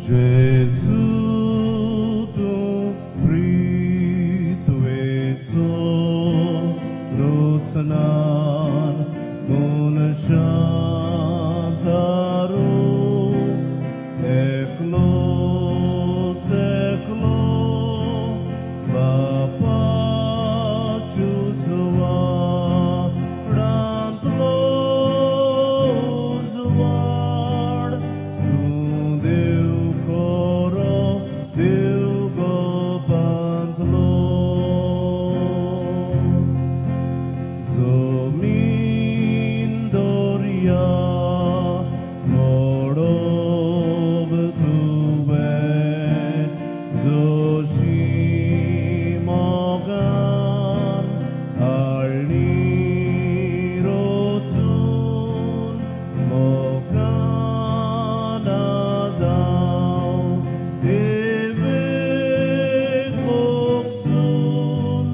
Gesù tu pritueco lucnan munshantaro eklo bapa chuzwa rantlo zwar tu deu koro deu gopantlo zomin doria morov tuve zoshimogan alirotun moganadao evek moksun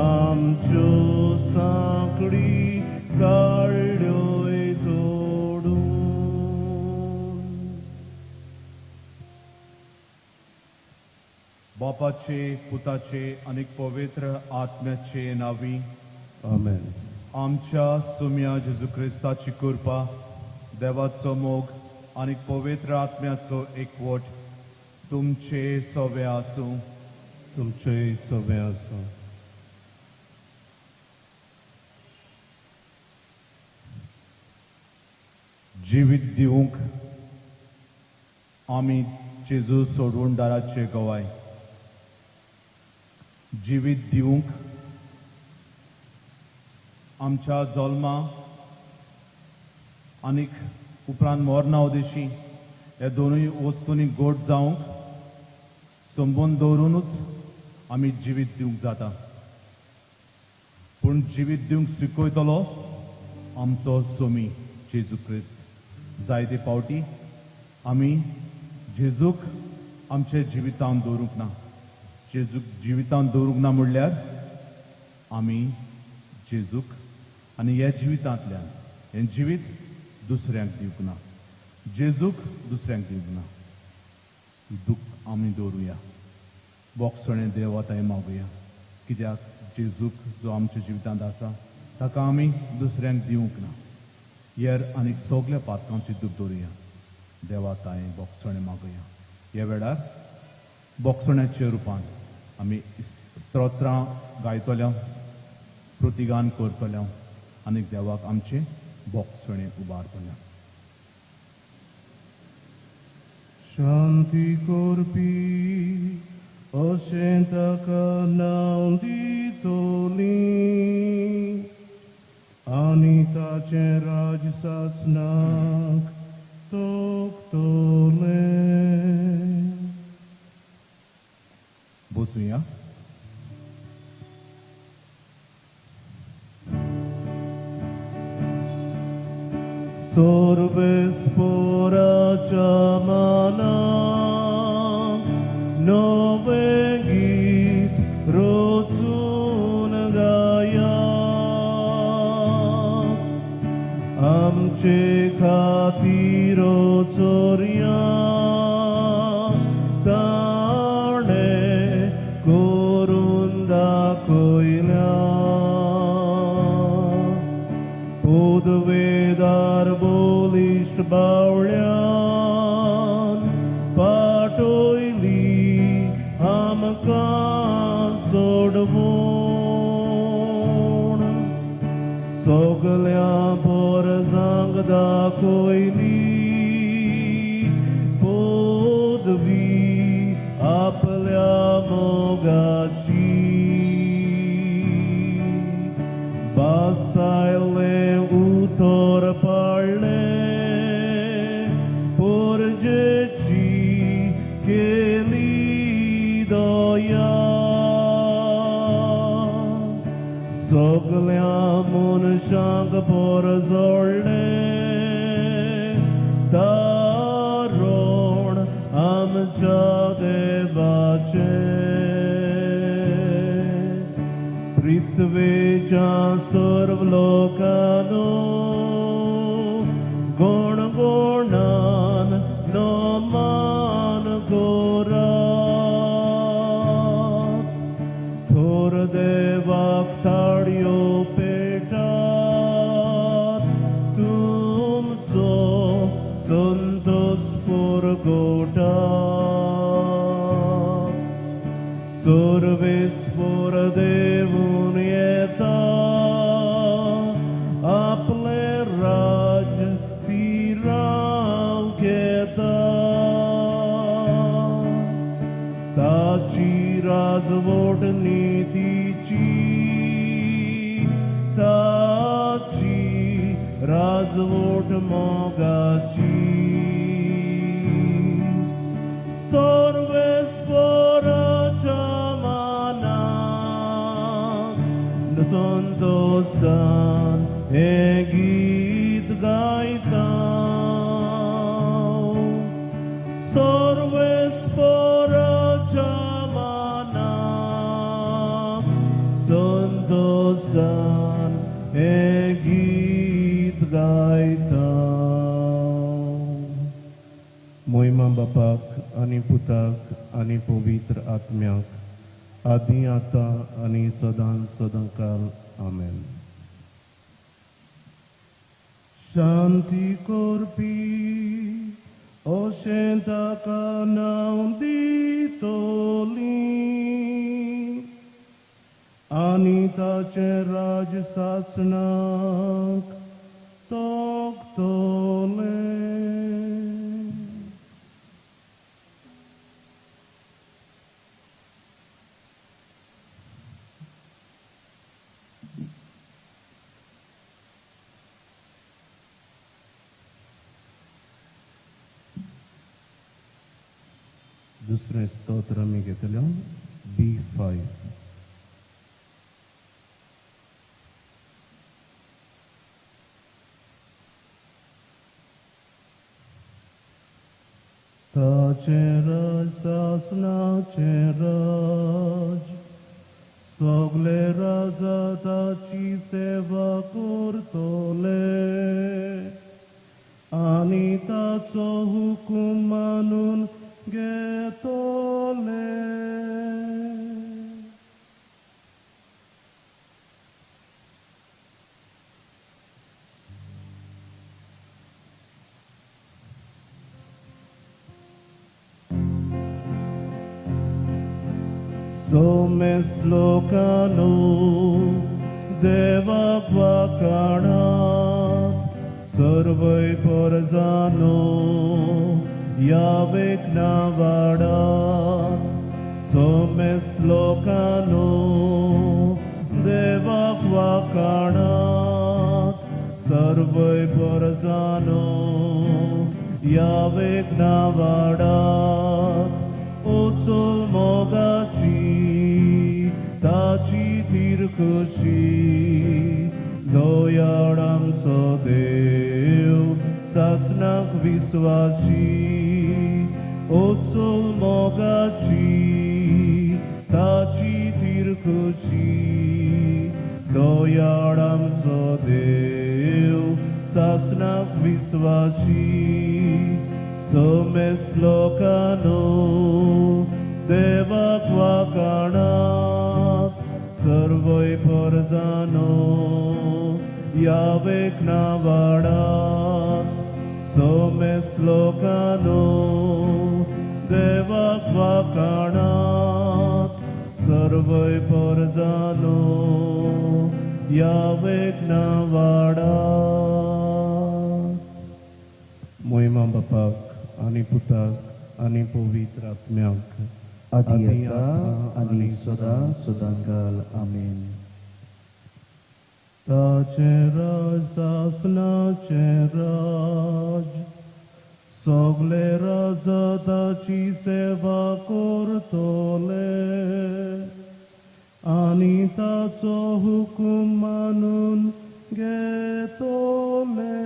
amcho sakri kardoy todun. बापाचे पुताचे आणि पवित्र आत्म्याचे नावी Amen. आमच्या सुम्या जेजू ख्रिस्ताची कृपा देवाचो मोग आणि पवित्र आत्म्याचो एकवट तुमचे सवे आसूं. तुमचे सवे आसूं. जिवीत दिवंक आमी जेजू सोडून दाराचे गवाय. जिवीत दिवंक आमच्या जल्मा आनीक उपरांत मरणा उदेशी हे दोनूय वस्तूंनी गोड जावंक संबंद दवरूनच आमी जिवीत दिवंक जाता. पूण जिवीत दिवंक स्विकोयतलो आमचो सोमी जेजू क्रिस्त. जायते पावटी आमी जेजूक आमचे जिवितांत दवरूंक ना. जेजूक जिवितांत दवरूंक ना म्हणल्यार आमी जेजूक आनी ह्या जिवितांतल्यान हें जिवीत दुसऱ्यांक दिवंक ना. जेजूक दुसऱ्यांक दिवंक ना. ही दूख आमी दवरुया. बोगसणे देवाताय मागुया. कित्याक जेजूक जो आमच्या जिवितांत आसा ताका आमी दुसऱ्यांक दिवंक ना. हेर आनीक सगल्या पातकांची दूख दवरुया. देवाताय बोगसणे मागुया. ह्या वेळार बोगसण्याच्या रुपान आमी स्तोत्रां गायतल्या, प्रतिगान करतल्या आनीक देवाक आमचे बोगसणे उबारतल्या. शांती करपी अशें ताका नांव दितोली आनी ताचे राज सासनाक तोखतोले. बसूया. Sorbesporacia mana nowe git rocun gaya amce khatiro choria tane korunda koila podvedar bolist baulyan patoili amka sodvon sogल्या porzang dakoili podvi आपल्या मोगाची बासायले उतर पाळले पोरजेची केली दया सगल्या मनशांक पोर जोडले तारण आमच्या देवाचे पृथ्वेच्या सर्व लोकांनो गणगणान नमान देवाक थाळयो पेटात तुमचो संतोष पुरगोटात सर्वेस्वर देवून येता आपले राज तिराव घेता ताची राजवट नीतीची ताची राजवट मोगाची सर्वेस्वराच्या मानाक संतोषान हे गीत गायता सर्वेस्वराच्या मानाक संतोषान हे गीत गायता मोहिमा बापाक आणि पुताक आणि पवित्र आत्म्याक आदी आता आणि सदां सदांकाल आमेन. शांती कोरपी अशें ताका नांव दितोली आनी ताचे राज शासनाक तोखतोले. दुसरें स्तोत्र आमी घेतलें B5. ताचे राज शासनाचे राज सगले राजा ताची सेवा करतले आनी ताचो हुकूम मानून घेतले. Somes lokano devak vakanat सर्वै परजानो यावेक नावाडात सोमेस लोकानो देवाक वाकाणात सर्वै परजानो यावेक नावाडात ओचोल मोगाची ताची तिरकशी दोयाड आमचो देव सासनाक विस्वासी ओचोल मोगाची ताची तिरकशी दोयाड आमचो देव सासनाक विस्वासी सोमेस लोकानो देवाक वाकाणात सर्वै परजानो यावेक नावाडात सोमेस लोकानो देवाक वाकाणात सर्वै परजानो यावेक नावाडात. मोहिमा बापाक आनी पुताक आनी पवित्र आत्म्याक आदि आता आनी सदा सदांकाल आमेन. ताचे राज शासनाचे राज सगले राजा ताची सेवा करतले आनी ताचो हुकूम मानून घेतले.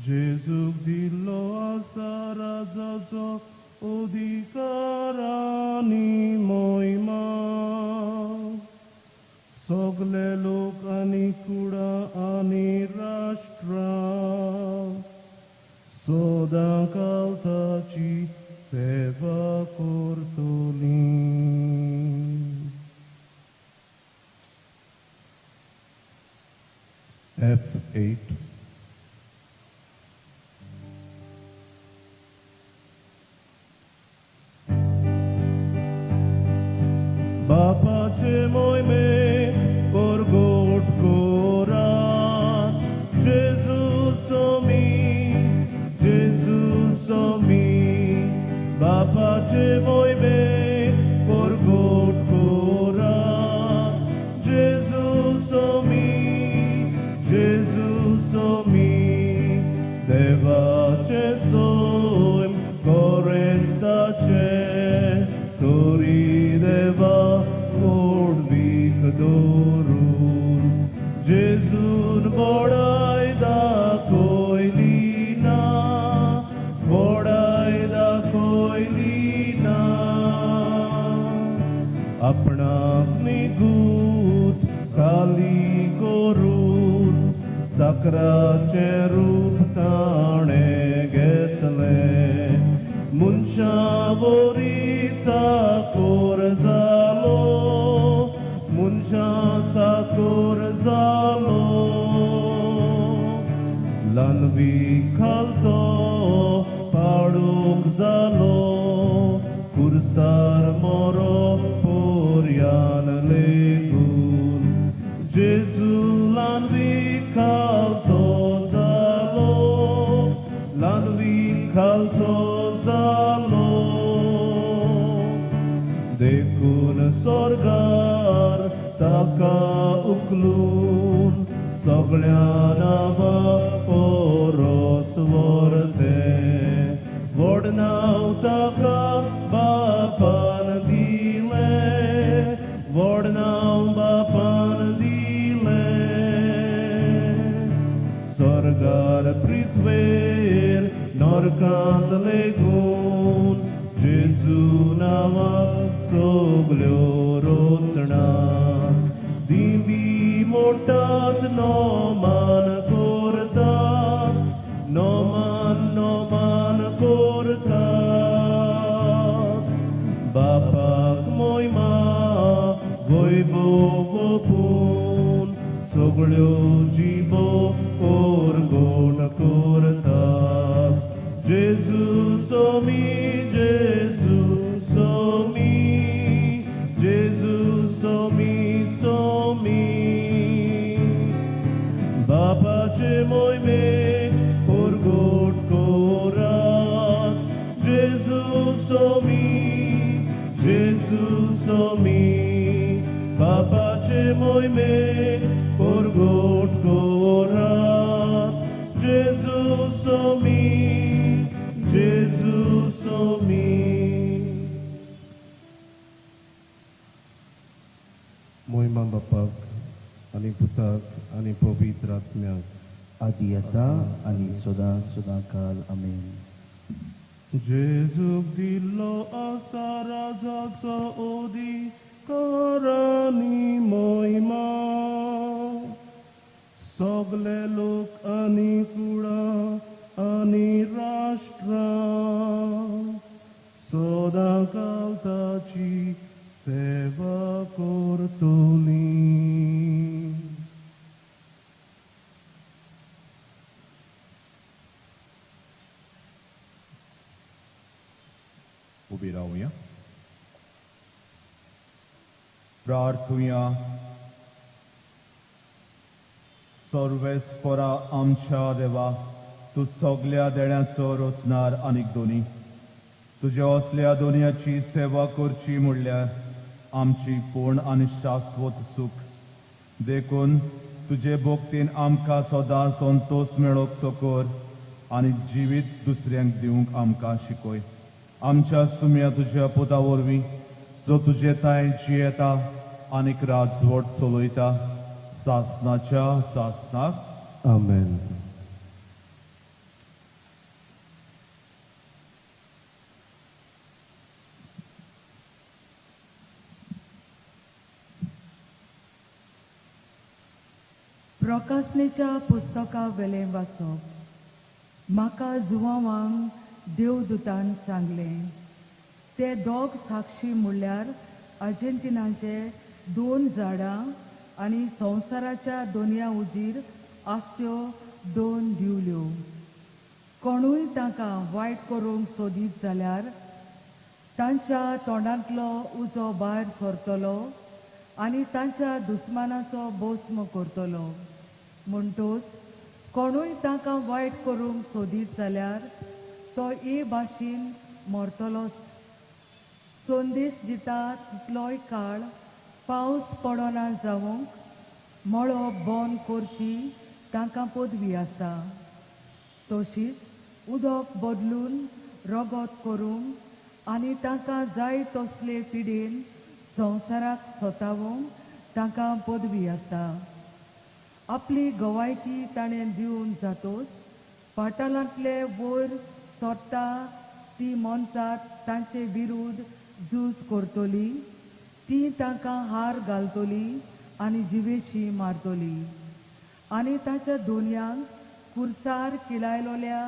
Gesù dillo asarazazo udikarani moima sogle lok ani kuda ani rashtra sodakaltaci seva kortolin. F8. Bapa ce moi me porgot cora Jesus o mi Bapa ce moi me porgot cora Jesus o mi Deva ce soim corens da ce Tori deva Lordvik dorun Jesus bodai da koilina Apna apni gut kali korun Sakra che rup tane getle Munsha vorica korzalo Munsha korzalo Lanvi khalto paduk zalo Kursar moro poryan legun Jesu lanvi khalto zalo Lanvi khalto zalo Dekun sorgar taka uklun Soglyana poros vorte Vodnau taka bapan dile Vodnau bapan dile Sorgar pritver norkant legun Jesu nama soglyo rotsna Dimbi motat no man korta No man korta Bapak moima voivo pun Soglyo jibo orgon korta Jesus o mi Jesus o mi Baba ce moi me porgot korat Jesus o mi Baba ce moi me porgot korat Jesus o mi Moi mambapag Ani putak, ani povitratmyak Adiyata ani soda sodakal. Amen. Jesu dillo asarazazo odi karani moima Sogle lok ani kuda ani rashtra Sodakaltaci seva kortolin. उभी राहूया प्रार्थूया सर्वेस्परा आमच्या देवा तू सगळ्या देण्याचो रचणार आनीक दोनी तुझ्या असल्या दोनयाची सेवा करची म्हणल्यार आमची पूर्ण आनी शाश्वत सुख देखून तुझे भोगतीन आमकां सदां संतोष मेळोवचो कर आनी जिवीत दुसऱ्यांक दिवंक आमकां शिकय आमच्या सुम्या तुझ्या पुता वरवीं जो तुझे ताय जियेता आनीक राजवट चलयता सासनाच्या सासनाक Amen. प्रकाशनेच्या पुस्तका वेले वाचप म्हाका जुवांवांक देवदूतान सांगलें ते दोग साक्षी म्हणल्यार अर्जेंटिनाचे 2 झाडां आनी संवसाराच्या दोनया उजीर आस्त्यो 2 दिवल्यो कोणूय तांकां वायट करूंक सोदीत जाल्यार तांच्या तोंडांतलो उजो भायर सरतलो आनी तांच्या दुस्मानाचो भस्म करतलो म्हणटोच कोणूय तांकां वायट करूंक सोदीत जाल्यार तो हे भाशेन मरतलोच संदेश दिता तितलोय काळ पावस पडना जावंक मळो बंद करची तांकां पदवी आसा तशीच उदक बदलून रगत करूंक आनी तांकां जाय तसले पिडेन संवसाराक सतावंक तांकां पदवी आसा आपली गवायकी ताणें दिवन जातोच पाताळांतले वयर सोडटा ती मनशां तांचे विरुद्ध झूज करतली ती तांकां हार घालतली आनी जिवेशी मारतली आनी तांच्या दोनयांक खुर्सार किलायलोल्या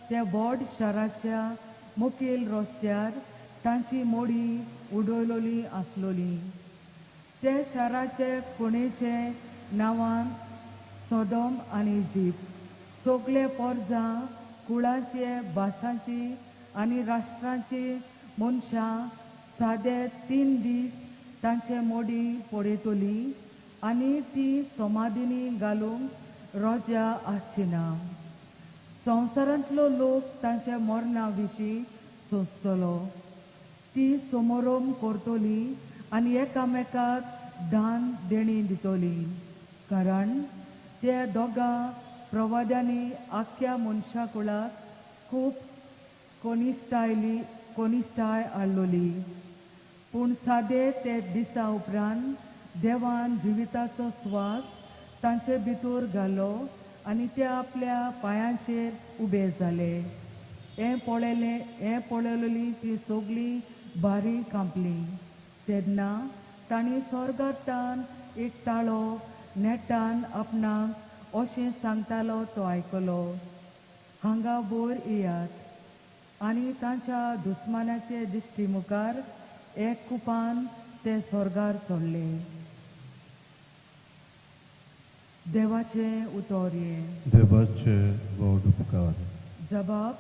त्या व्हड शाराच्या मुखेल रस्त्यार तांची मोडी उडयलोली आसलोली त्या शाराचे कोणेचे नांवान सोदोम आनी इजिप्त सगळे परजां कुळांचे भासांची आनी राष्ट्रांची मनशां सादे 3 दीस तांचे मोडी पडयतली आनी ती समाधीनी घालूंक रोजा आसची ना संवसारांतलो लोक तांच्या मरणा विशीं सोंसतलो ती समोरोम करतली आनी एकामेकाक दान देणी दितली कारण त्या दोगा प्रवाद्यांनी आख्या मनशा कुळाक खूब कोनिश्टाय हाडलोली पूण सादे ते दिसा उपरांत देवान जिविताचो स्वास तांचे भितर घालो आनी ते आपल्या पांयांचेर उबे जाले हें पळयलोली ती सगळी बारी कांपली तेन्ना तांणी स्वर्गांतल्यान एक ताळो नेटान आपणाक अशें सांगतालो तो आयकलो हांगा वयर येयात आनी तांच्या दुस्मानाचे दिश्टी मुखार एक कुपान ते स्वर्गार चडले देवाचे उतोर्ये देवाचे व्हड उपकार जबाब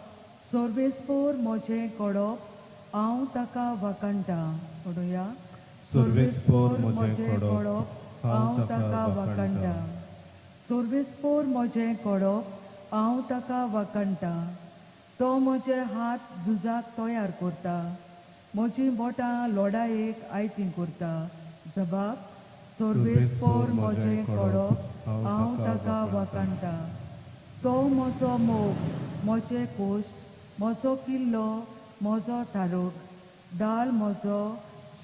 सर्वेस्पोर म्हजें कडप हांव ताका वाकणटा पळोवया सर्वेस्पोर म्हजें कडप हांव ताका वाकणटा सर्वेस्पोर म्हजें कडप हांव ताका वाकणटा तो म्हजे हात झुजाक तयार करता म्हजी बोटां लोडायेक आयतीं करता जबाब सर्वेस्पोर म्हजें कडप हांव ताका वाकणटा तो म्हजो मोग म्हजें कोश्ट म्हजो किल्लो म्हजो थारोक डाल म्हजो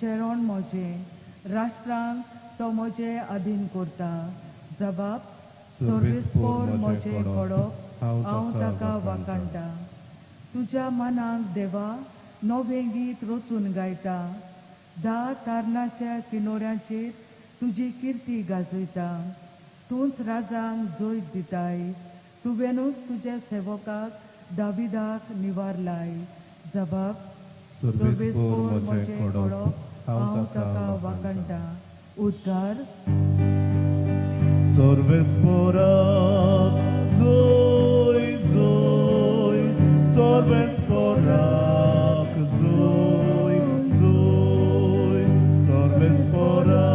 शेरोण म्हजें राष्ट्रांक तो म्हजें अधीन करता जबाब सर्वेस्पोर म्हजें कडप हांव ताका वाकणटा तुज्या मनाक देवा नवें गीत रचून गायता तारणाच्या किनोऱ्यांचेर तुजी किर्ती गाजयता तूंच राजांक जोयत दिताय तुवेनूच तुज्या सेवकाक दाविदाक निवारलाय जबाब सर्वेस्पोर म्हजें कडप हांव ताका वाकणटा उद्गार सर्वेस्पोराक जोय जोय सर्वेस्पोराक जोय जोय सर्वेस्पोराक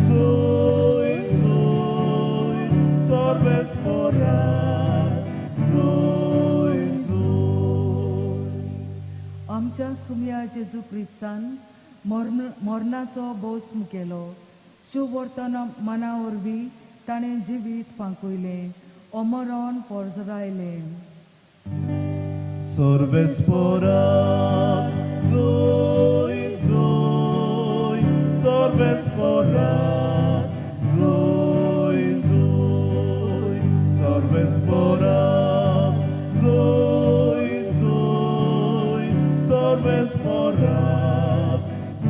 जोय जोय सर्वेस्पोराक जोय जोय आमच्या सुम्या जेजू क्रिस्तान मरणाचो भस्म केलो शुवर्तन मना वरवीं ताणें जिवीत फांकयलें अमरण पोरजरायलें सर्वेस्पोराक जोय जोय सर्वेस्पोराक जोय जोय सर्वेस्पोराक जोय जोय सर्वेस्पोराक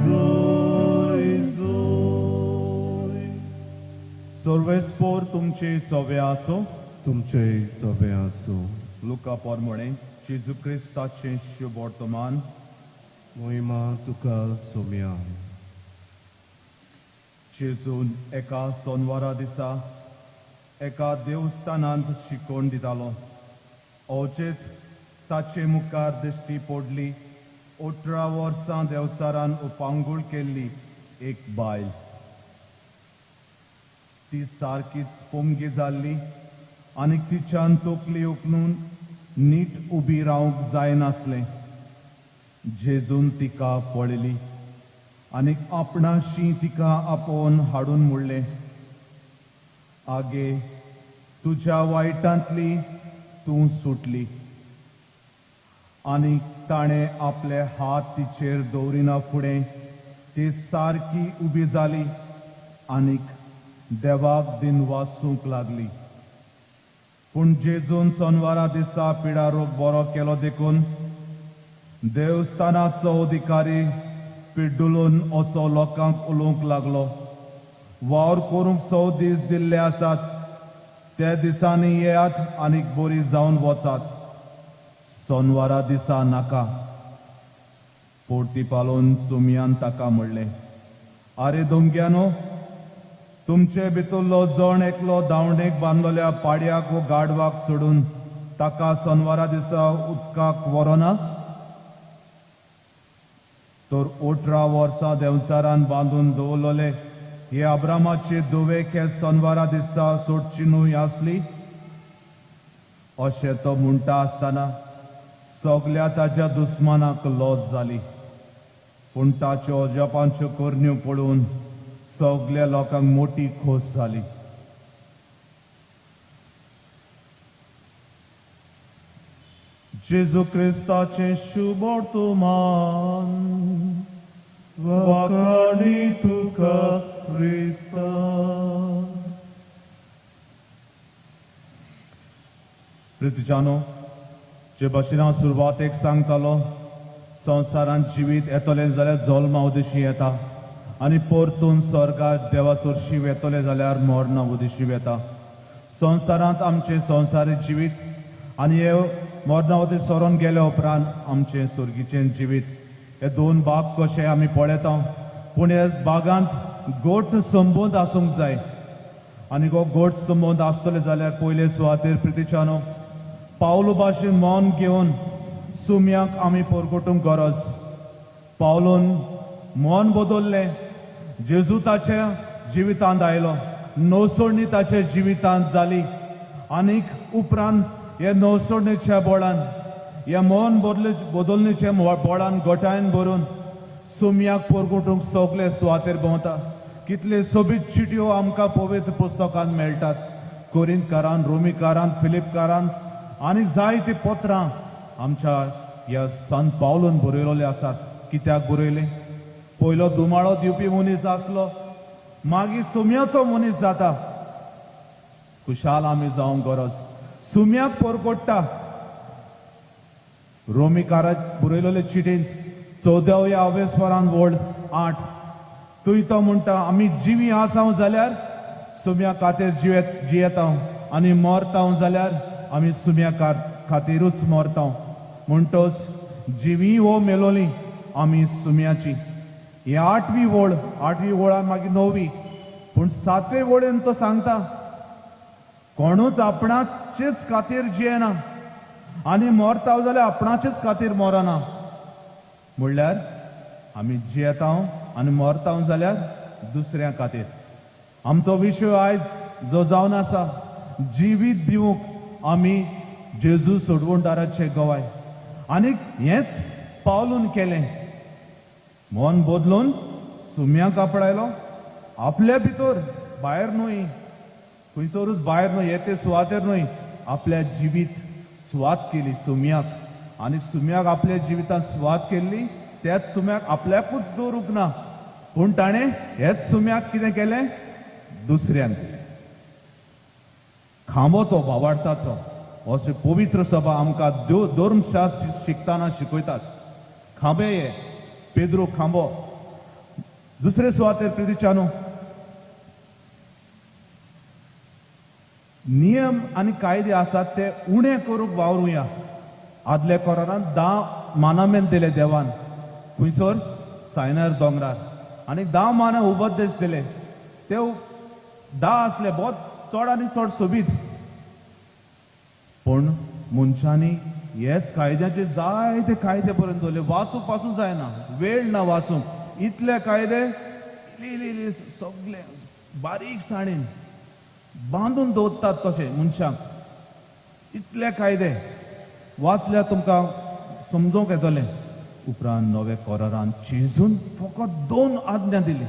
जोय जोय सर्वेस्पोर तुमचे सवे आसो. तुमचे सवे आसूं. लुका पोरमोणे जेजू क्रिस्ताचे शुभ वर्तमान. मोहिमा तुका सोम्या. जेजून एका सोनवारा दिसा एका देवस्थानांत शिकोवन दितालो. अवचेत ताचे मुखार दिश्टी पडली 18 वर्सां देवचारान उपांगूळ केल्ली एक बायल. ती सारकीच पोमगी जाल्ली आनी तिच्यान तोकली उखलून नीट उबी रावंक जायनासलें. जेजून तिका पळयली आनी आपणाशी तिका आपोवन हाडून म्हणलें, आगे तुज्या वायटांतली तूं सुटली. आनी ताणें आपले हात तिचेर दवरिना फुडें ती सारकी उबी जाली आनीक देवाक दिन वासूंक लागली. पूण जेजून सोनवारा दिसा पिडा रोग बरो केलो देखून देवस्थानाचो अधिकारी पिड्डुलून असो लोकांक उलोवंक लागलो, वावर करूंक 100 दीस दिल्ले आसात, त्या दिसांनी येयात आनीक बरी जावन वचात, सोनवारा दिसा नाका. पोरती पालोवन सुमयान ताका म्हणलें, आरे दोंग्यानो, तुमचे भितरलो जण एकलो धांवडेक बांदलेल्या पाडयाक वो गाडवाक सोडून ताका सोनवारा दिसा उदकाक व्हरोना. तर 18 वर्सां देंवचारान बांदून दवरलोले हे अब्रामाचे दुवेक हे सोनवारा दिसा सोडची न्हय आसली. अशें तो म्हणटा आसतना सगल्या ताच्या दुस्मानाक लॉस जाली. पूण ताच्यो अजापांच्यो करण्यो पळोवन सगल्या लोकांक मोठी खोस जाली. जेजू क्रिस्ताचे शुभ वर्तमान. वाखाणी तुका क्रिस्ता. प्रितीजानो, जे भाशेन हांव सुरवातेक सांगतालो, संवसारांत जिवीत येतलें जाल्यार जल्मा उदेशी येता आनी परतून स्वर्गांत देवा सरशी येतलें जाल्यार मरणा उदेशी येता. संवसारांत आमचें संवसारीक जिवीत आनी हे मरणा उदेश सोरोन गेल्या उपरांत आमचें सुर्गीचें जिवीत, हे दोन भाग कशे आमी पळयता. पूण हे भागांत गोट संबंद आसूंक जाय आनी हो गोट संबंद आसतले जाल्यार पयले सुवातेर प्रितीच्यानो पावलो भाशेन मौन घेवन सुम्याक आमी परगटूंक गरज. पावलोन मौन बदललें. जेजू ताच्या जिवितांत आयलो, नवसोडणी ताच्या जिवितांत जाली आनीक उपरांत हे नवसोडणीच्या बोळान, ह्या मौन बदलणेच्या बोळान गोठायन भरून सुम्याक परगटूंक सगळे सुवातेर भोंवता. कितले सोबीत चिटयो आमकां पवित्र पुस्तकांत मेळटात. कोरिंतकारांत, रोमीकारांत, फिलिपकारांत आनीक जायती पत्रां आमच्या ह्या संत पावलोन बरयलोले आसात. कित्याक बरयले? पयलो दुमाळो दिवपी मनीस आसलो, मागीर सुम्याचो मनीस जाता. खुशाल आमी जावंक गरज. सुम्याक परगट्टा. रोमीकाराक बरयलोले चिटींत 14व्या अवेस्वरान वर्ड 8 थंय तो म्हणटा, आमी जिवी आसाव जाल्यार सुम्या खातीर जियेता आनी मरता जाल्यार आमी सुम्या खातीरूच मरता. म्हणटच जिवी वो मेलोली आमी सुम्याची. ही 8वी वळ, 8वी वळान मागीर 9वी. पूण 7वे वळेन तो सांगता, कोणूच आपणाचेच खातीर जियेना आनी मरता जाल्यार आपणाचेच खातीर मरना. म्हणल्यार आमी जियेता आनी मरता जाल्यार दुसऱ्या खातीर. आमचो विशय आयज जो जावन आसा, जिवीत दिवंक आमी जेजू सोडवणदाराचे गवाय. आनीक हेच पावलून केलें. मन बदलून सुम्याक आपणायलो. आपल्या भितर, भायर न्हय, खंयसरूच भायर न्हय, येते सुवातेर न्हय, आपल्या जिवीत सुवात केली सुम्याक. आनी सुम्याक आपल्या जिवितांत सुवात केल्ली. त्याच सुम्याक आपल्याकूच दवरूंक ना, पूण ताणें हेच सुम्याक कितें केलें? दुसऱ्यांक दिलें. खांबो तो भावार्थाचो. अशें पवित्र सभा आमकां धर्मशास्त्र शिकताना शिकयतात. खांबे हे पेद्रो खांबो. दुसरे सुवातेर प्रितीच्यानो नियम आणि कायदे असतात ते उणे करूंक वावरुया. आदल्या कोरांत 10 मानामेंट दिले देवान खंयसर सायनार दोंगरार आनी 10 माना उपदेश दिले. ते 10 असले बहुत चड आनी चड सोबीत. पण मनशांनी हेच कायद्याचे जायते कायदे पर्यंत दवरले. वाचूंक पासून जायना, वेळ ना वाचूंक. इतले कायदे इल्ली सगळे बारीक साणीन बांदून दवरतात तशे मनशांक. इतले कायदे वाचल्यार तुमकां समजूंक येतले. उपरांत नवे कोरारान जेजून फकत 2 आज्ञा दिली.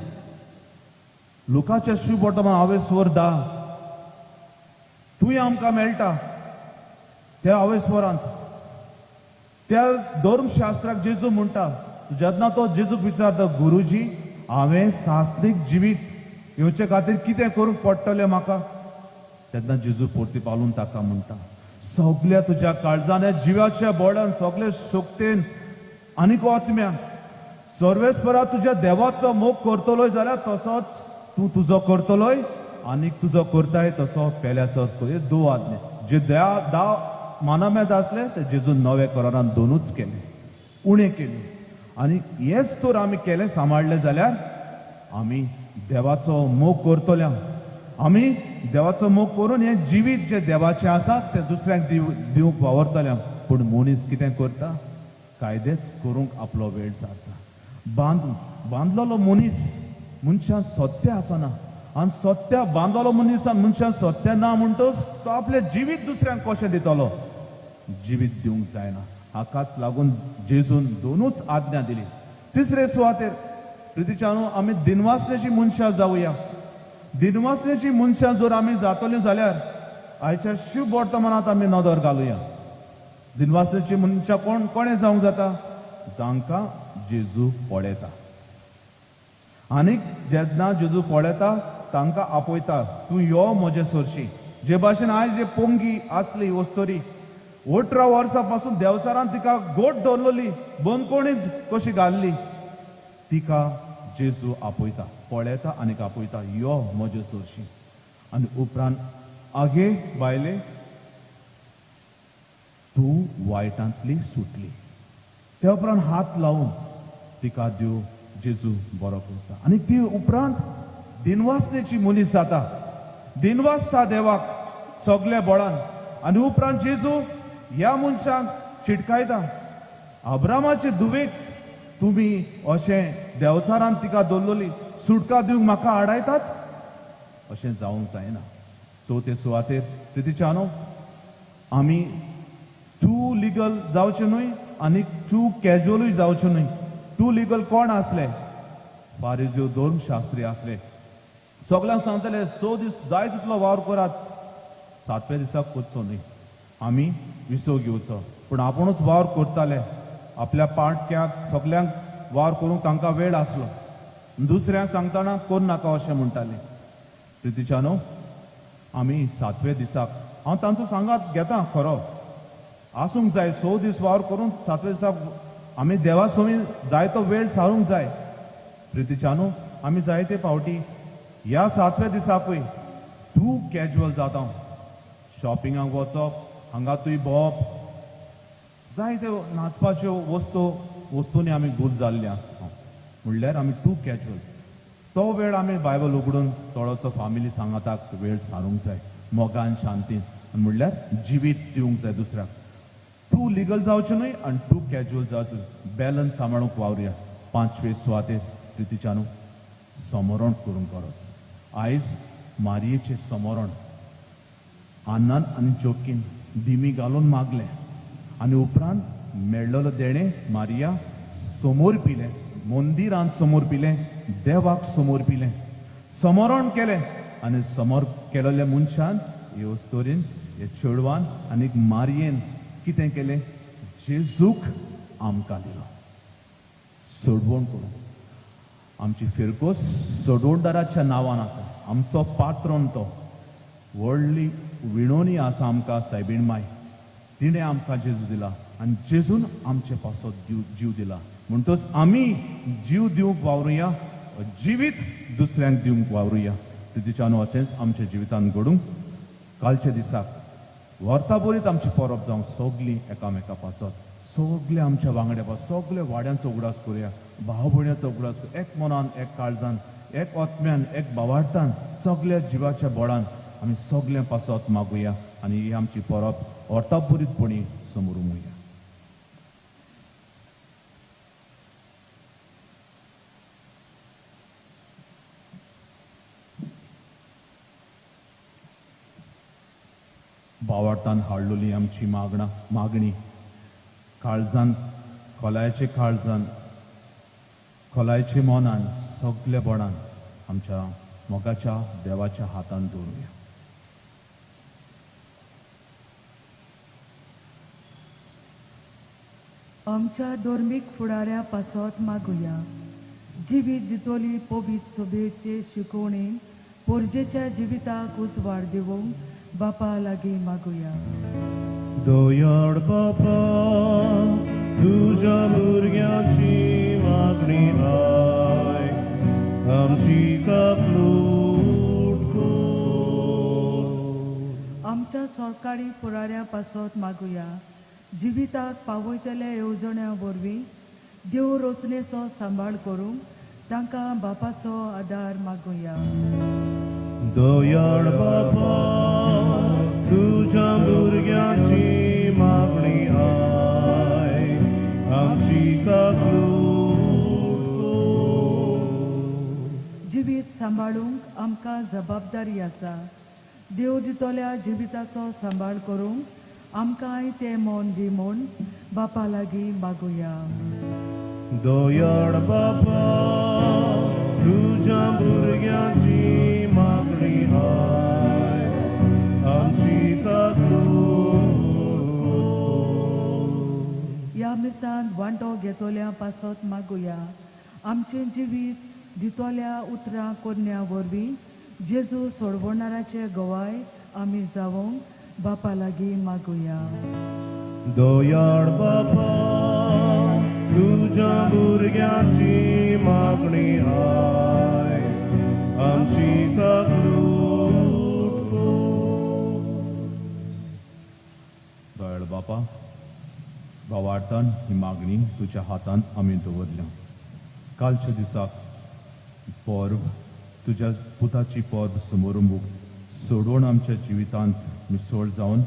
लुकाच्या शुभ वर्तमान हांवें स्वर 10 तुवें आमकां मेळटा त्या हांवें स्वरांत त्या धर्मशास्त्राक जेजू म्हणटा. जेन्ना तो जेजूक विचारता गुरुजी हांवें सासणीक जिवीत येवचे खातीर कितें करूंक पडटलें म्हाका, तेन्ना जेजू परती पावून ताका म्हणटा सगळ्या तुज्या काळजान जिवाच्या बोडान सगळे शक्तीन आनीक आत्म्यान सर्वेस्परा तुज्या देवाचो मोग करतलोय जाल्यार तसोच तूं तुजो करतलोय आनीक तुजो करताय तसो पेल्याचो. 2 आज्ञा जे 10 मानामेंट असले ते जेजून नवे कोरारान 2च केले, उणे केले. आनी हेच तर आमी केले सांबाळले जाल्यार आमी देवाचो मोग करतल्या. आमी देवाचो मोग करून हे जिवीत जे देवाचे आसा ते दुसऱ्यांक दिवंक वावरतल्या. पूण मनीस कितें करता, कायदेच करूंक आपलो वेळ सारता. बांदलेलो मनीस मनशान सत्य आसना आनी सत्य बांदलेलो मनीसान मनशान सत्य ना म्हणटच तो आपले जिवीत दुसऱ्यांक कशें दितलो, जिवीत दिवंक जायना. हाकाच लागून जेजून 2च आज्ञा दिली. तिसरे सुवातेर प्रितीच्यानो आमी दिनवासलेची मनशां जावया. दिनवासलेची मनशां जर आमी जातली जाल्यार आयच्या शुभ वर्तमानांत आमी नदर घालुया. दिनवासलेची मनशां कोणें जावंक जाता, जांकां जेजू पळयता. आनीक जेन्ना जेजू पळयता तांकां आपयता तूं यो म्हजे सरशी. जे भाशेन आयज जे पोंगी आसली वस्तोरी 18 वर्सां पासून देंवचारान तिका गोट धरलोली, बंदकोणींत कशी घाल्ली, तिका जेजू आपयता, पळयता आनीक आपयता यो म्हजे सरशी. आनी उपरांत आगे बायले तूं वायटांतली सुटली. त्या उपरांत हात लावून तिका देव जेजू बरो करता. आनी ती उपरांत दिनवासलेची मनीस जाता, दिनवासता देवाक सगळे बळान. आनी उपरांत जेजू ह्या मनशांक चिटकायता. अब्रामाचे दुवेक तुमी अशें देंवचारान तिका दवरलोली सुटका दिवंक म्हाका आडायतात, अशें जावंक जायना. चवथे सुवातेर प्रितीच्यानो आमी टू लिगल जावचे न्हय आनी टू कॅज्युअलूय जावचे न्हय. टू लिगल कोण आसले, फारिझ्यो धर्मशास्त्री आसले. सगळ्यांक सांगतले 6 दीस जाय तितलो वावर करात, 7व्या दिसाक करचो न्हय. आमी विसव घेवचो. पूण आपुणूच वावर करताले. आपल्या पाटक्याक सगल्यांक वावर करूंक तांकां वेळ आसलो. दुसऱ्यांक सांगतना कोर नाका अशें म्हणटाले. प्रितीच्यानो आमी 7व्या दिसाक हांव तांचो सांगात घेता खरो आसूंक जाय. 6 दीस वावर करून 7व्या दिसाक आमी देवा समोर जाय तो वेळ सारूंक जाय. प्रितीच्यानो आमी जायते फावटी ह्या 7व्या दिसाकूय तूं कॅज्युअल जाता. शॉपिंगाक वचप, हांगा तुय भोंवप, जायत्यो नाचपाच्यो वस्तूंनी आमी गुल जाल्ली आसता. म्हणल्यार आमी टू कॅज्युअल. तो वेळ आमी बायबल उगडून थोडोसो फॅमिली सांगाताक वेळ सारूंक जाय मोगान शांतीन. म्हणल्यार जिवीत दिवंक जाय दुसऱ्याक. टू लिगल जावचें न्हय आनी टू कॅज्युअल जावचें. बॅलन्स सांबाळूंक वावरया. 5वे सुवातेर प्रितीच्यानो समरण करूंक गरज. आयज मारयेचें समरण आन्नान आनी जोकीन दिमी घालून मागले आनी उपरांत मेळ्ळलो देणे मारिया समोर पिले, मंदिरांत समोर पिले, देवाक समोर पिले, समरण केलें. आनी समोर केलेल्या मनशान हे वस्तोरीन हे चेडवान आनीक मारयेन कितें केलें, जेजूक आमकां दिलो सोडवण करून. आमची फिरकोस सोडवणदाराच्या नांवान आसा. आमचो पात्रोन तो व्हडली विणोवणी आसा आमकां सायबीण माय. तिणें आमकां जेजू दिला आनी जेजून आमचे पासत जीव दिला. म्हणटच आमी जीव दिवंक वावरुया, जिवीत दुसऱ्यांक दिवंक वावरुया. तिच्यानो अशेंच आमच्या जिवितांत घडूंक कालच्या दिसाक वर्ताभरीत आमची परब जावंक सगलीं एकामेका पासत सगळे आमच्या वांगड्या पास सगळे वाड्यांचो उगडास करुया भाव भयण्याचो उगडास करूया एक मनान एक काळजान एक आत्म्यान एक भावार्थान सगळ्या जिवाच्या बळान आमी सगळे पासत मागुया आनी ही आमची परब वर्ताभरीतपणी समोर उमया. भावार्थान हाडलेली आमची मागणी काळजान खोलायचे मनान सगळे बळान आमच्या मोगाच्या देवाच्या हातान दवरुया. आमच्या धर्मीक फुडाऱ्या पासत मागुया. जिवीत दितोली पवित्र सोबेचे शिकवणेन पोरजेच्या जिविताक उजवाड दिवंक बापा लागीं मागुया. दोयाड बापा तुझ्या भुरग्याची मागणी आय आमची कापलूट कर. आमच्या सरकारी फुडाऱ्या पासत मागुया. जिविताक पावयतल्या येवजण्या वरवीं देव रचनेचो सांबाळ करूंक तांकां बापाचो आदार मागुया. दोयाड बापा तुझ्या भुरग्याची मागणी आय आमची कापलूट कर. जिवीत सांबाळूंक आमकां जबाबदारी आसा. देव दितोल्या जिविताचो सांबाळ करूंक आमकांय तें मोन दी म्हूण बापा लागीं मागुया. दोयाड बापा तुझ्या भुरग्याची मागणी आय आमची कापलूट कर. ह्या मिसान वांटो घेतोल्या पासत मागुया. आमचें जिवीत दितोल्या उतरां कोन्या वरवीं जेजू सोडवणाराचे गवाय आमी जावंक बापा लागीं मागुया. दोयाड बापा तुझ्या भुरग्याची मागणी आय आमची कापलूट कर. दयाळ बापा भावार्थान ही मागणी तुझ्या हातान आमी दवरल्या. कालच्या दिसाक परब तुझ्या पुताची परब समारंभूक सोडवण आमच्या जिवितांत मिसळ जावन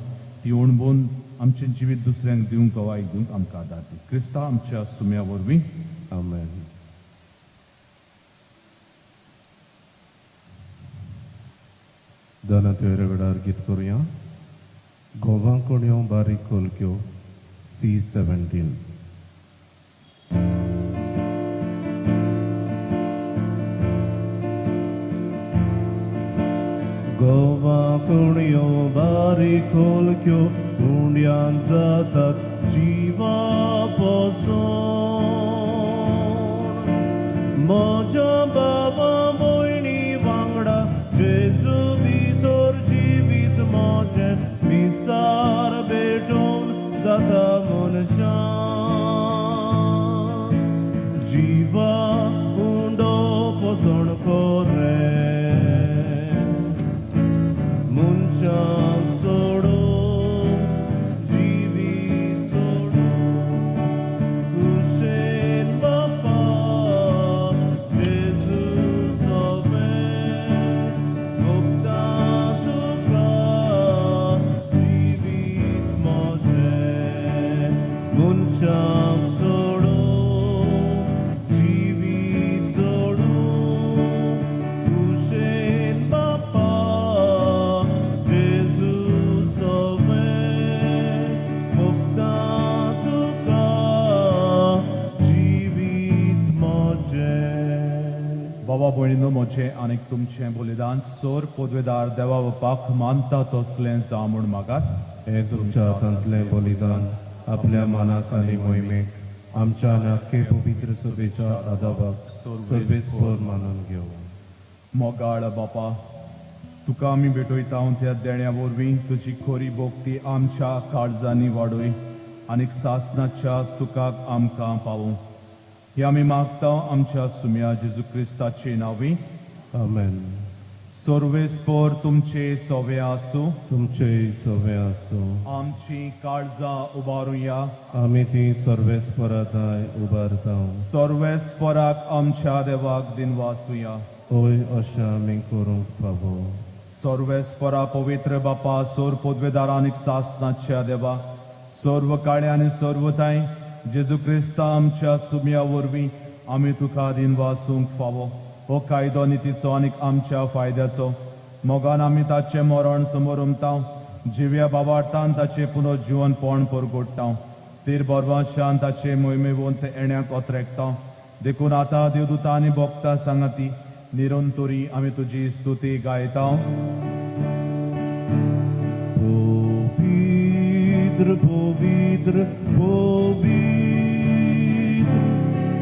ती अणभवून आमचें जिवीत दुसऱ्यांक दिवंक गवाय दिवंक आमकां आदार दी. क्रिस्ता आमच्या सुम्या वरवीं आमेन. दाना तुवें वेळार गीत करुया. गोवां कोण्यो बारीक कोलक्यो C17. गोवा कोण्यो बारीक कोलक्यो उंड्यान जातात जिवा पासून. म्हज्या बाबा भयणी वांगडा जेजू भितर जिवीत म्हजें विसार भेटोवन जाता मनशां. जिवा उंडो पोसण कोरे मनशांक सोडून जिवीत सोडून कुशेन बापा जेजू सोबें भोगता तुका जिवीत म्हजें. मनशांक सोडून जिवीत सोडून कुशेन बापा जेजू सोबें भोगता तुका जिवीत म्हजें. बाबा भयणीनो म्हजें आनीक तुमचें बलिदान सोर पदवेदार देवा बापाक मानता तसलें जा म्हूण मागात. हे तुमच्या हातांतलें बलिदान आपल्या मानाक आनी मोहिमेक आमच्या नाक्के पवित्र सभेच्या आदाबाक सर्वेस्पर मानून घेऊ. मोगाळ बापा तुका आमी भेटयता त्या देण्या वरवीं तुजी खोरी भोगती आमच्या काळजांनी वाडय आनीक सासणाच्या सुखाक आमकां पावूं. हे आमी मागता आमच्या सुम्या जेजू क्रिस्ताचे नांवी आमेन. सर्वेस्पर तुमचे सोवे आसूं तुमचे सवे आसो आमची काळजां उबारुया आमी ती सर्वेस्पराताय उबारता सर्वेस्पराक आमच्या देवाक दिनवासुया ओय अशें आमी करूंक फावो सर्वेस्परा पवित्र बापा सोर पदवेदारांक सासनाच्या देवा सर्व काळे आनी सर्वताय जेजू क्रिस्ता आमच्या सुमया वरवीं आमी तुका दिनवासूंक फावो हो कायदो नितीचो आनीक आमच्या फायद्याचो मोगान आमी ताचें मरण समोर उमतां जिव्या बाबाटान ताचें पुनर्जीवन पोण परगोडटां तीर बरवाशान ताचे मोहिमेवंत येण्याक ओतरेकता देखून आतां देवदूतां आनी भोगता सांगाती निरंतरी आमी तुजी स्तुती गायता Pôvître, pôvître, pôvître,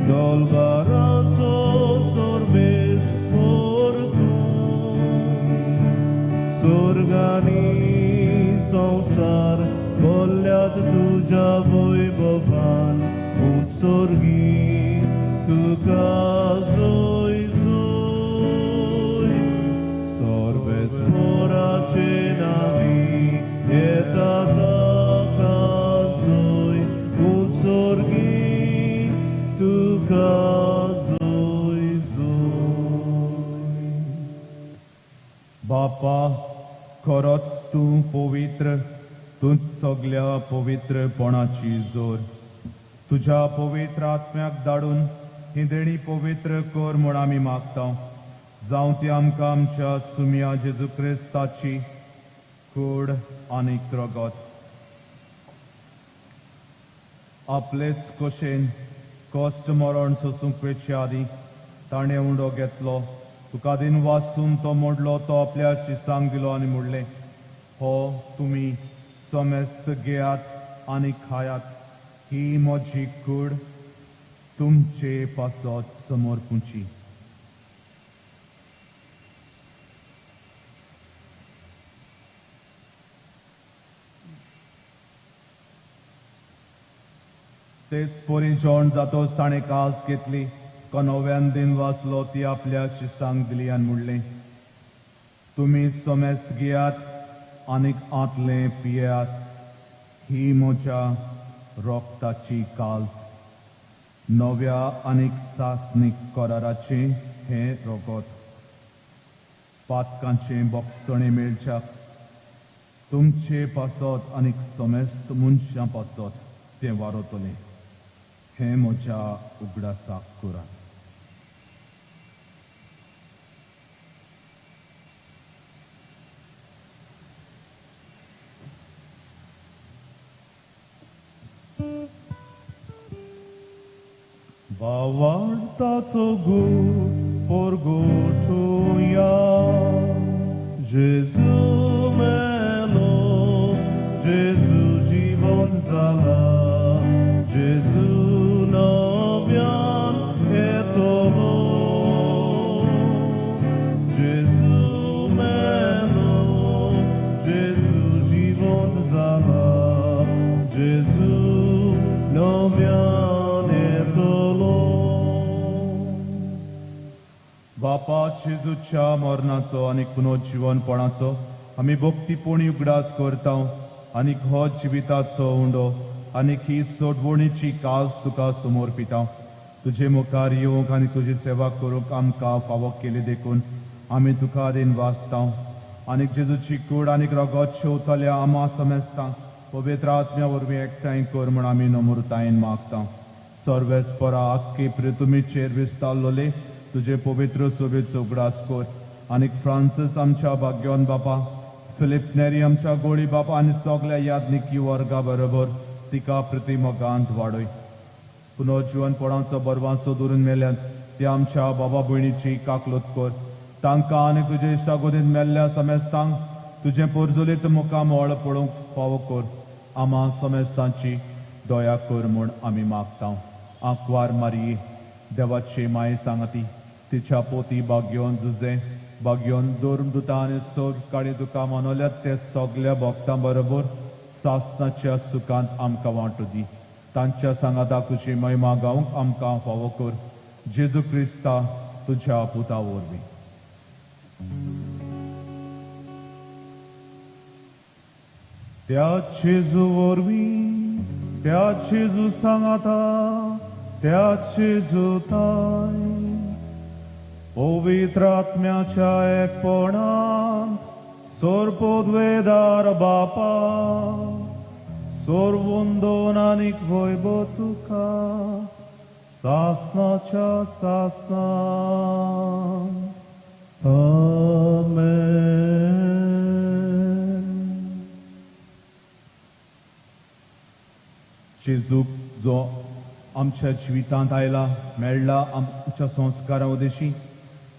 Dolgaraco sorbes fortun, Sorgani संसार बोल्यात तुझ्या वैभवान उत्सर्गी तुका जोय जोय सर्वेस्पराचे नावी येता ताका जोय उत्सर्गी तुका जोय जोय बापा खरोच तूं पवित्र तूंच सगल्या पवित्रपणाची जोर तुझ्या पवित्र आत्म्याक धाडून ही देणी पवित्र कर म्हूण आमी मागता जावं ती आमकां आमच्या सुमया जेजू क्रिस्ताची कूड आनी रगत आपलेच कशेन कश्ट मरण सोसूंक वेचे आदी ताणें उंडो घेतलो तुका दिन वाचून तो मोडलो तो आपल्या शिसांक दिलो आनी म्हणलें हो तुमी समेस्त घेयात आनी खायात ही म्हजी कूड तुमचे पासत समर्पूची तेच पोरी जेवण जातोच ताणें काल्स घेतली नव्यान दिन वाचलो ती आपल्या शिसांक दिली आनी म्हणलें तुमी समेस्त घेयात आनीक आतले पियेयात ही म्हज्या रोगताची काल्स नव्या आनीक सासनीक कराराचे हे रगत पातकांचे बोगसणे मेळच्याक तुमचे पासत आनीक समेस्त मनशां पासत ते वारतले हे म्हज्या उगडासाक करात Bawartaco gut porgotuja Jezu melo Jezu żywot zala Jezu nowian etolo Jezu melo Jezu żywot zala Jezu nowian etolo बापा जेजूच्या मरणाचो आनीक पुनर्जीवनपणाचो आमी भक्तीपोणी उगडास करता आनीक हो जिविताचो उंडो आनीक ही सोडवणीची काल्स तुका समर्पिता तुजे मुखार येवंक आनी तुजी सेवा करूंक आमकां फावो केली देखून आमी तुका दिन वाचता आनीक जेजूची कूड आनीक रगत शेवतल्या आमा समेस्तांक पवित्र आत्म्या वरवीं एकठांय कर म्हूण आमी नम्रतायेन मागता सर्वेस्परा आख्खे पृथ्वीचेर विस्तारलोले तुझे पवित्र सोबेचो उगडास कर आनीक फ्रांसीस आमच्या भाग्यवान बापा फिलिप नेरी आमच्या गोळी बापा आनी सगल्या यादनिकी वर्गा बरोबर तिका प्रतिमोगांत वाडय पुनर्जीवनपणाचो बरवांसो दवरून मेल्यात ते आमच्या बाबा भयणीची काकलत कर तांकां आनी तुजे इश्टागोदीन मेल्ल्या समेस्तांक तुजे पोरजोलीत मुखाम व्हळ पळोवंक फावो कर आमा समेस्तांची दया कर म्हूण आमी मागता आंकवार मारये देवाचे माये सांगाती तिच्या पोती भाग्योन जुजे भाग्योन दुर्मदुतां आनी सोग काळी तुका मनोल्यात ते सगल्या भक्तां बरोबर सासनाच्या सुखांत आमकां वांटो दी तांच्या सांगाताक तुजी महिमा गावंक आमकां फावो कर जेजू क्रिस्ता तुज्या पुता वरवीं त्या जेजू वरवीं त्या जेजू सांगाता त्या जेजू ताय पवित्र आत्म्याच्या एकपणान सोरपोद्वेदार बापा सोरवंदोन आनीक वैभव तुका सासनाच्या सासनान आमेन. जेजूक जो आमच्या जिवितांत आयला मेळ्ळा आमच्या संस्कारा उदेशी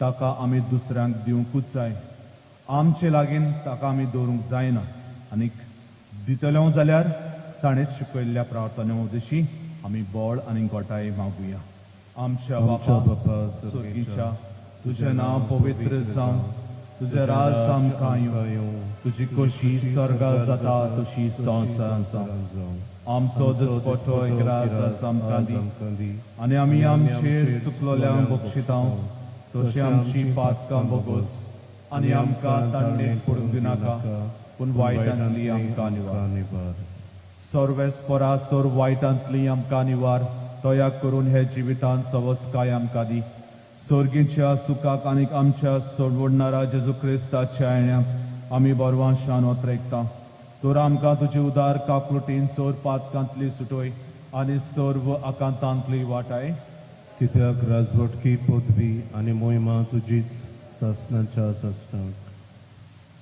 ताका आमी दुसऱ्यांक दिवंकूच जाय. आमचे लागीं ताका आमी दवरूंक जायना आनीक दितले जाल्यार ताणेच शिकयल्ल्या प्रार्थने उदेशी आमी बोळ आनी गोटाय मागुया. आमच्या बापा स्वर्गीच्या तुझें नांव पवित्र जावं तुझें राज आमकां येवं तुजी खोशी स्वर्गांत जाता तशी संवसारांत जावं. आमचो दिसपट्टो एक राज आमकां दी आनी आमी आमचेर चुकलोल्यांक बक्षिता तशी आमची पातकां बगोस आनी आमकां तांडेक पडूंक दिनाका पूण वायटांतली आमकां निवार. सर्वेस्परा सोर वायटांतली आमकां निवार दया करून हे जिवितांत सवस्काय आमकां दी. सर्गीच्या सुखाक आनीक आमच्या सोडवडणारा जेजू क्रिस्ताच्या येण्याक आमी बोरवांशान वतरेकता. तर आमकां तुजी उदार काकुळटीन सोर पातकांतली सुटोय आनी सर्व आकांतांतली वाटाय. कित्याक राजवटकी पदवी आनी मोहिमा तुजीच सासणाच्या सासणाक.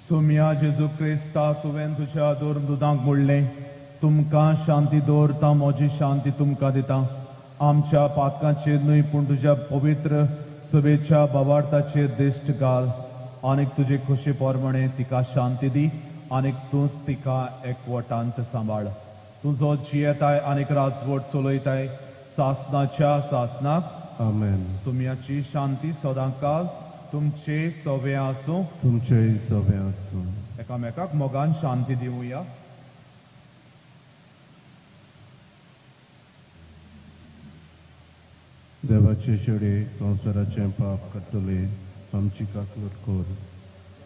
सुम्या जेजू क्रिस्ता तुवें तुज्या दुदांक म्हणलें तुमकां शांती दवरता म्हजी शांती तुमकां दिता. आमच्या पातकांचेर न्हय पूण तुज्या पवित्र सभेच्या बाबार्थाचेर दिश्ट घाल आनीक तुजे खोशे पोरमणे तिका शांती दी आनीक तूंच तिका एकवटांत सांबाळ. तुजो जियेताय आनीक राजवट चलयताय सासणाच्या सासणाक. आमेन. सुम्याची शांती सदांकाल तुमचे सवे आसूं. तुमचे सवे आसूं. एकामेकाक मोगान शांती दिवया. देवाचे शेडे संवसाराचे पाप काडटले आमची काकलूट कोर.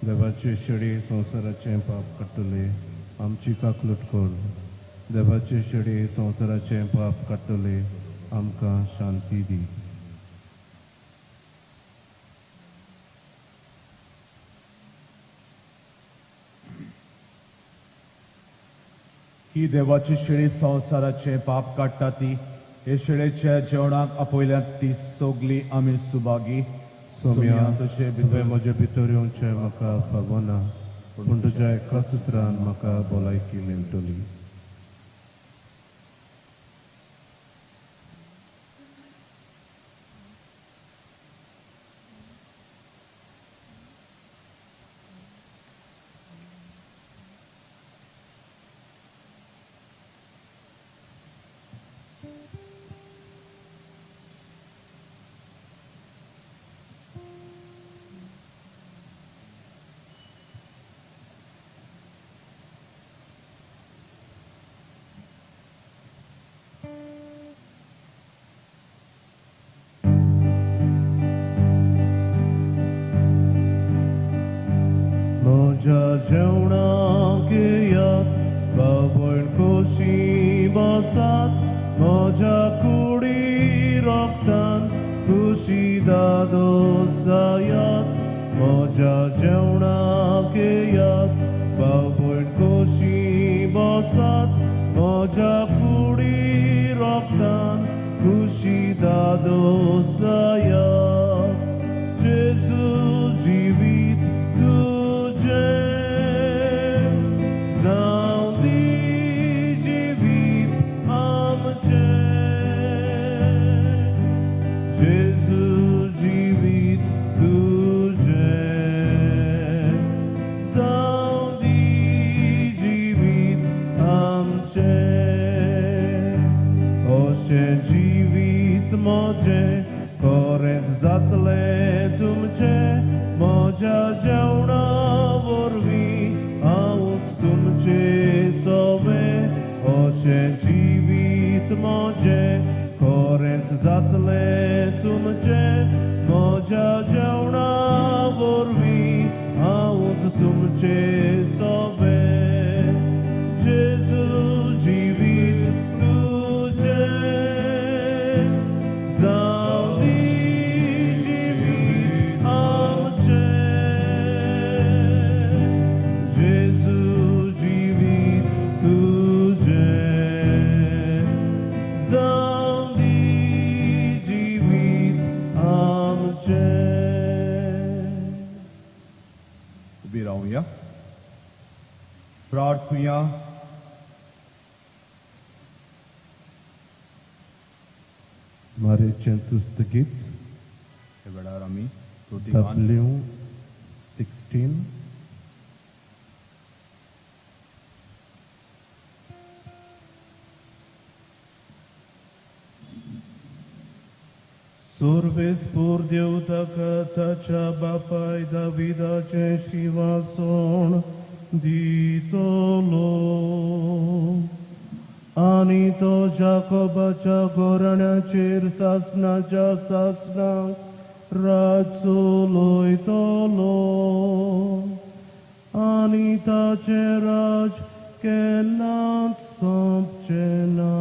देवाचे शेडे संवसाराचे पाप काडटले आमची काकलूट कोर. देवाचे शेडे संवसाराचे पाप काडटले आमकां शांती दी. ही देवाची शेळी संवसाराचे पाप काडटा ती. हे शेळेच्या जेवणाक आपयल्यात ती सोगली आमी सुभागी. सोम्या तुझे तुवें म्हजे भितर येवचें म्हाका फावना पूण तुज्या एकाच उतरान म्हाका भलायकी मेळटली. म्हज्या जेवणाक येयात बाबण खोशी बसात. म्हज्या कुडी रोगतान खुशी दादोस जायात. म्हज्या जेवणाक येयात बाबण खोशी बसात. म्हज्या कुडी रोगतान खुशी दादोस जायात. जेजू जिवीत मोजे कोरेंच जातले तुमचे. म्हज्या जेवणा वरवीं हांवूच तुमचे सवे. अशें जिवीत मोजे कोरेंच जातले तुमचे. म्हज्या जेवणा वरवीं हांवूच तुमचे सवे. उभी रावया. प्रार्थुया. हमारे चतुर्थ गीत हे वेळार आमी स्तुतिगान W16. Surves por Deutacatacha Bapai Davida ce Shivason Ditolo Anito Jacobacha Gorana Chir Sasna Jasasna Ratsuloi Tolo Anita Cheraj Kenat Sopchena.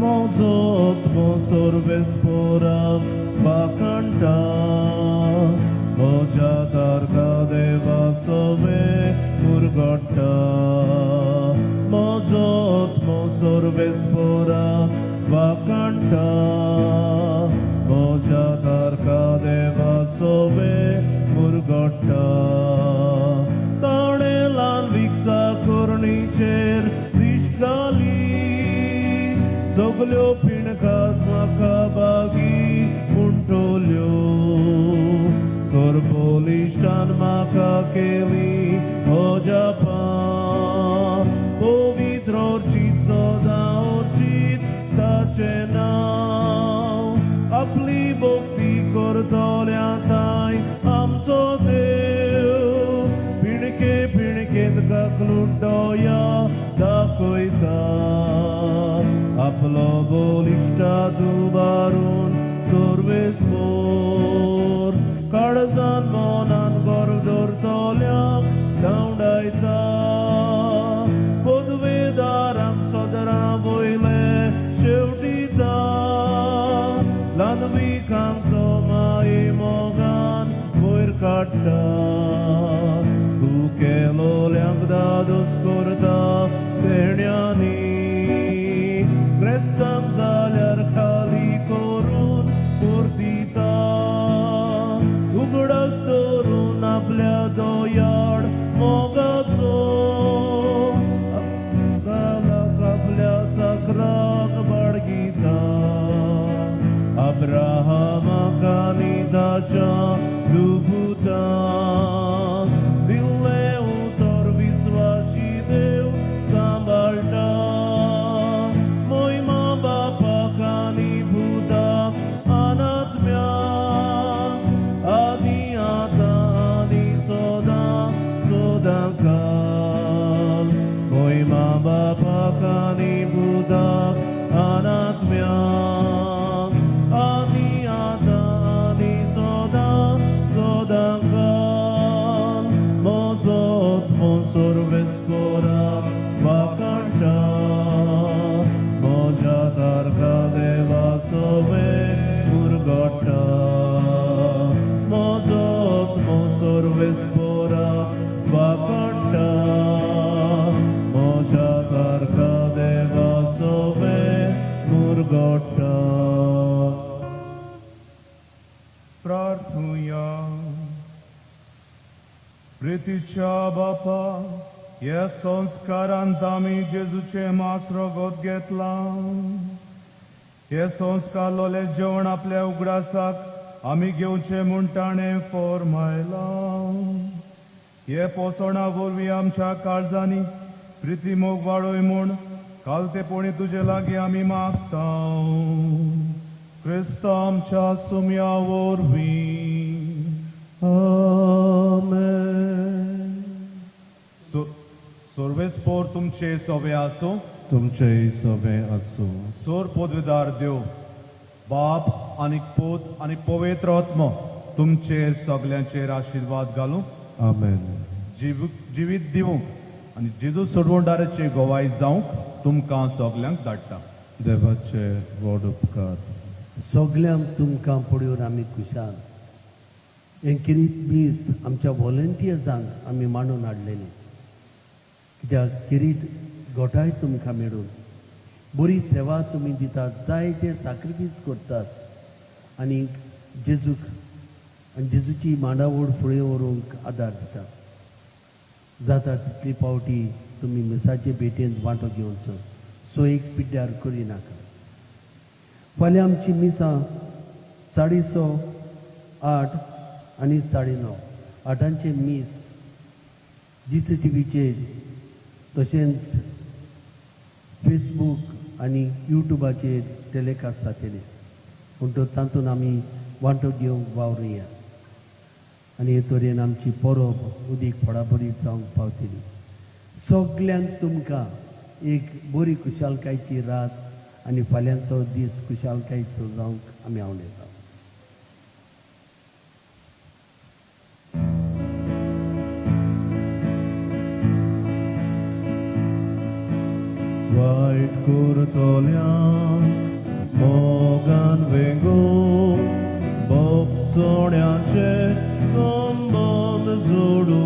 Mozot Mosorves Pora Bakanta Moja Tarka Deva Sove Urgota Mozot Mosorves Pora Bakanta Moja Tarka Deva Sove Urgota Tane Lan Viksa Kurnicher Dishgali Soglio pinkat makabagi muntolio Sorbolistan makakeli hojapa Povitrorčit soda orčit tačenau Apli bokti kortoljataj amco deu Pinke kaklutoja dakoita Aplo bolista dubarun sorves por Karzan monan gordor tolyak daundaita Podvedaram sodara voile sheutita Lanvi kanto mai mogan voir katta Kukelo lyangdados korda ternyani Crestam zalyar khali korun purtita Ugdas torun आपल्या doyad mogaco आपल्या चक्राक बडगीता Abrahama nidacha dubuta Dille utor visvaci dev sambalta Bapakani Buddha Anatmya Adi Adani Soda Sodankal Mozot Monsor Vespora Vakanta Moja Tarka Deva Sove Murgata Mozot Monsor Vespora Vakanta Tarka deva sove murgota. Prarthuya. Priticha Bapa, je संस्कारांतामी जेजूचे मासरो गोद घेतला. हे संस्कार लोले जेवण आपल्या उगडासाक आमी घेवचे म्हूण ताणें फॉर्मायला. हे पोसणा वरवीं आमच्या काळजांनी प्रिती मोग वाडोय म्हूण कालतेपणी तुजे लागीं आमी मागता क्रिस्त आमच्या सुम्या वरवीं आमेन. सोर्वेस्पोर तुमचे सोवे आसूं तुमचे सोवे आसूं. सोर पदवीदार देव बाप आनी पूत आनी पवित्र आत्मा तुमचे सगल्यांचेर आशिर्वाद घालूं. आमेन. जिवीत दिवूंक आनी जेजू सोडवणाऱ्याचे गोवाई जावंक तुमकां सगल्यांक धाडटा. देवाचे व्हड उपकार. सगल्यांक तुमकां पळोवन आमी खुशाल. हे किरीत दीस आमच्या व्हॉलंटियर्सांक आमी मांडून हाडलेले. कित्याक किरीट गोठाय तुमकां मेळून बरी सेवा तुमी दितात, जायते सॅक्रिफीस करतात आनी जेजूक आनी जेजूची मांडावळ फुडें व्हरूंक आदार दितात. जाता तितली पावटी तुमी मिसाचे भेटेंत वांटो घेवचो, सोयेक पिड्ड्यार करिनाका. फाल्यां आमची मिसां 6:30 आनी 9:30 8 मीस GCTVचेर तशेंच फेसबूक आनी युट्यूबाचेर टेलिकास्ट जातले. म्हणटून तातूंत आमी वांटो घेवंक वावरुया आनी हे तरेन आमची परब उदीक फळाफळी जावंक पावतली. सगल्यांक तुमकां एक बरी खुशालकायेची रात आनी फाल्यांचो दीस खुशालकायेचो जावंक आमी आवडयता. वायट करतल्यांक मोगान वेंगो बोगसोण्याचे संबंद जोडू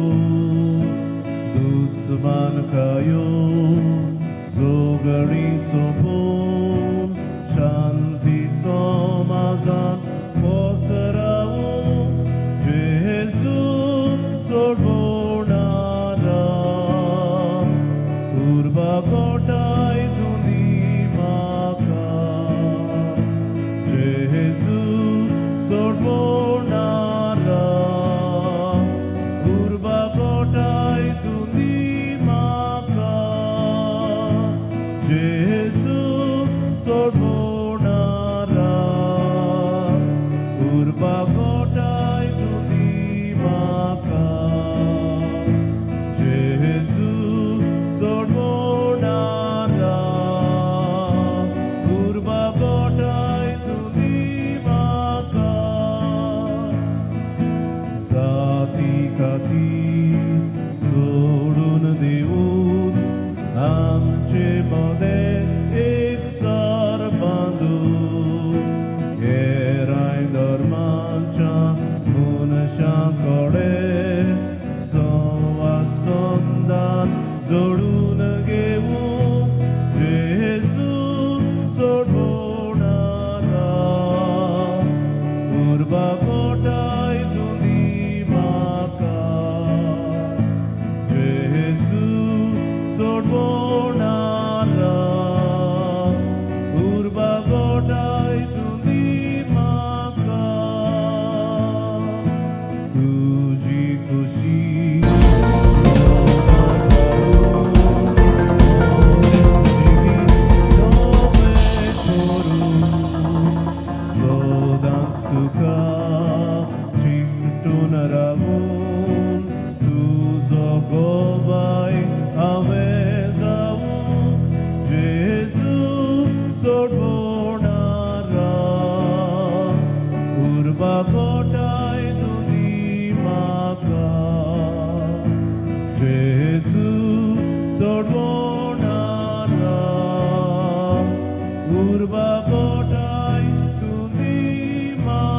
दुस्मान कायो जोगणी सोपून शांती समाजान पसरावू जेजू सोडवणारा उर्बा गोठाय तुनी म्हाका जेजू सोडवणारा उर्बा गोठाय